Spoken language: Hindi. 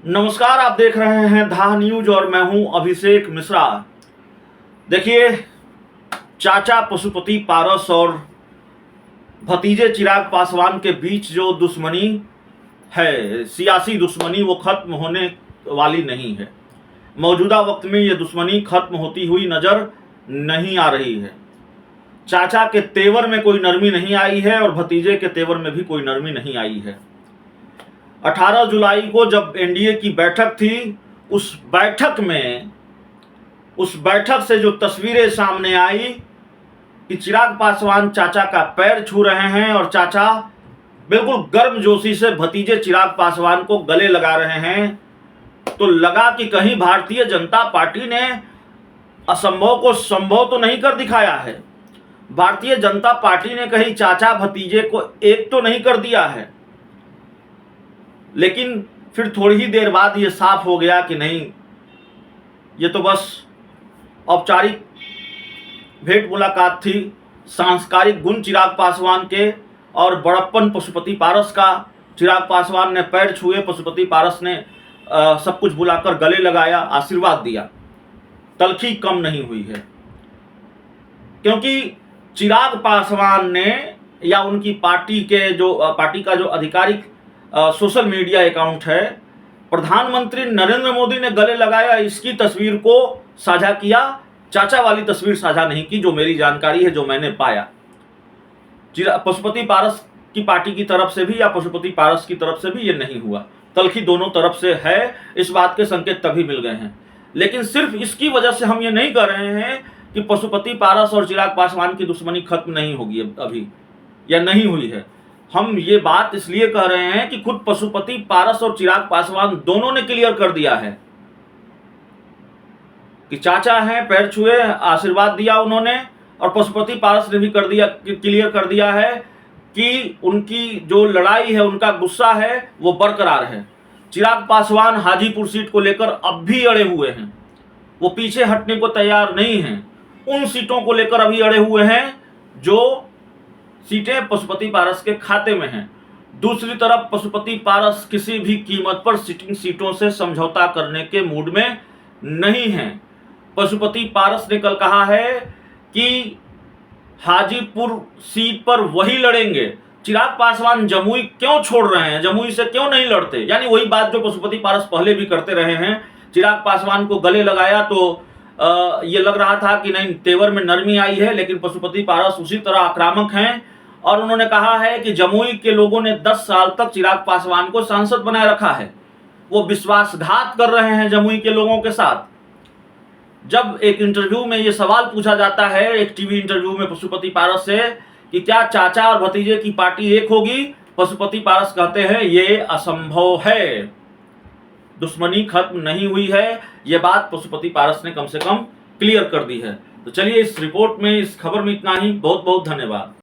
नमस्कार, आप देख रहे हैं धा न्यूज और मैं हूं अभिषेक मिश्रा। देखिए, चाचा पशुपति पारस और भतीजे चिराग पासवान के बीच जो दुश्मनी है, सियासी दुश्मनी, वो खत्म होने वाली नहीं है। मौजूदा वक्त में ये दुश्मनी खत्म होती हुई नजर नहीं आ रही है। चाचा के तेवर में कोई नरमी नहीं आई है और भतीजे के तेवर में भी कोई नरमी नहीं आई है। 18 जुलाई को जब एनडीए की बैठक थी, उस बैठक से जो तस्वीरें सामने आई कि चिराग पासवान चाचा का पैर छू रहे हैं और चाचा बिल्कुल गर्मजोशी से भतीजे चिराग पासवान को गले लगा रहे हैं, तो लगा कि कहीं भारतीय जनता पार्टी ने असंभव को संभव तो नहीं कर दिखाया है। भारतीय जनता पार्टी ने कहीं चाचा भतीजे को एक तो नहीं कर दिया है। लेकिन फिर थोड़ी ही देर बाद ये साफ हो गया कि नहीं, ये तो बस औपचारिक भेंट मुलाकात थी। सांस्कारिक गुण चिराग पासवान के और बड़प्पन पशुपति पारस का। चिराग पासवान ने पैर छुए, पशुपति पारस ने सब कुछ बुलाकर गले लगाया, आशीर्वाद दिया। तलखी कम नहीं हुई है, क्योंकि चिराग पासवान ने या उनकी पार्टी का जो आधिकारिक सोशल मीडिया अकाउंट है, प्रधानमंत्री नरेंद्र मोदी ने गले लगाया, इसकी तस्वीर को साझा किया। चाचा वाली तस्वीर साझा नहीं की, जो मेरी जानकारी है, जो मैंने पाया। पशुपति पारस की पार्टी की तरफ से भी या पशुपति पारस की तरफ से भी ये नहीं हुआ। तलखी दोनों तरफ से है, इस बात के संकेत तभी मिल गए हैं। लेकिन सिर्फ इसकी वजह से हम ये नहीं कर रहे हैं कि पशुपति पारस और चिराग पासवान की दुश्मनी खत्म नहीं होगी अभी, या नहीं हुई है। हम ये बात इसलिए कह रहे हैं कि खुद पशुपति पारस और चिराग पासवान दोनों ने क्लियर कर दिया है कि चाचा हैं, पैर छुए, आशीर्वाद दिया उन्होंने, और पशुपति पारस ने भी क्लियर कर दिया है कि उनकी जो लड़ाई है, उनका गुस्सा है, वो बरकरार है। चिराग पासवान हाजीपुर सीट को लेकर अब भी अड़े हुए हैं, वो पीछे हटने को तैयार नहीं हैं। उन सीटों को लेकर अभी अड़े हुए हैं जो सीटें पशुपति पारस के खाते में हैं। दूसरी तरफ पशुपति पारस किसी भी कीमत पर सिटिंग सीटों से समझौता करने के मूड में नहीं हैं। पशुपति पारस ने कल कहा है कि हाजीपुर सीट पर वही लड़ेंगे। चिराग पासवान जमुई क्यों छोड़ रहे हैं, जमुई से क्यों नहीं लड़ते? यानी वही बात जो पशुपति पारस पहले भी करते रहे हैं। चिराग पासवान को गले लगाया तो ये लग रहा था कि नहीं, तेवर में नरमी आई है, लेकिन पशुपति पारस उसी तरह आक्रामक हैं और उन्होंने कहा है कि जमुई के लोगों ने 10 साल तक चिराग पासवान को सांसद बनाए रखा है। वो विश्वासघात कर रहे हैं जमुई के लोगों के साथ। जब एक इंटरव्यू में ये सवाल पूछा जाता है, एक टीवी इंटरव्यू में पशुपति पारस से, कि क्या चाचा और भतीजे की पार्टी एक होगी, पशुपति पारस कहते हैं ये असंभव है, दुश्मनी खत्म नहीं हुई है। ये बात पशुपति पारस ने कम से कम क्लियर कर दी है। तो चलिए, इस रिपोर्ट में, इस खबर में इतना ही। बहुत बहुत धन्यवाद।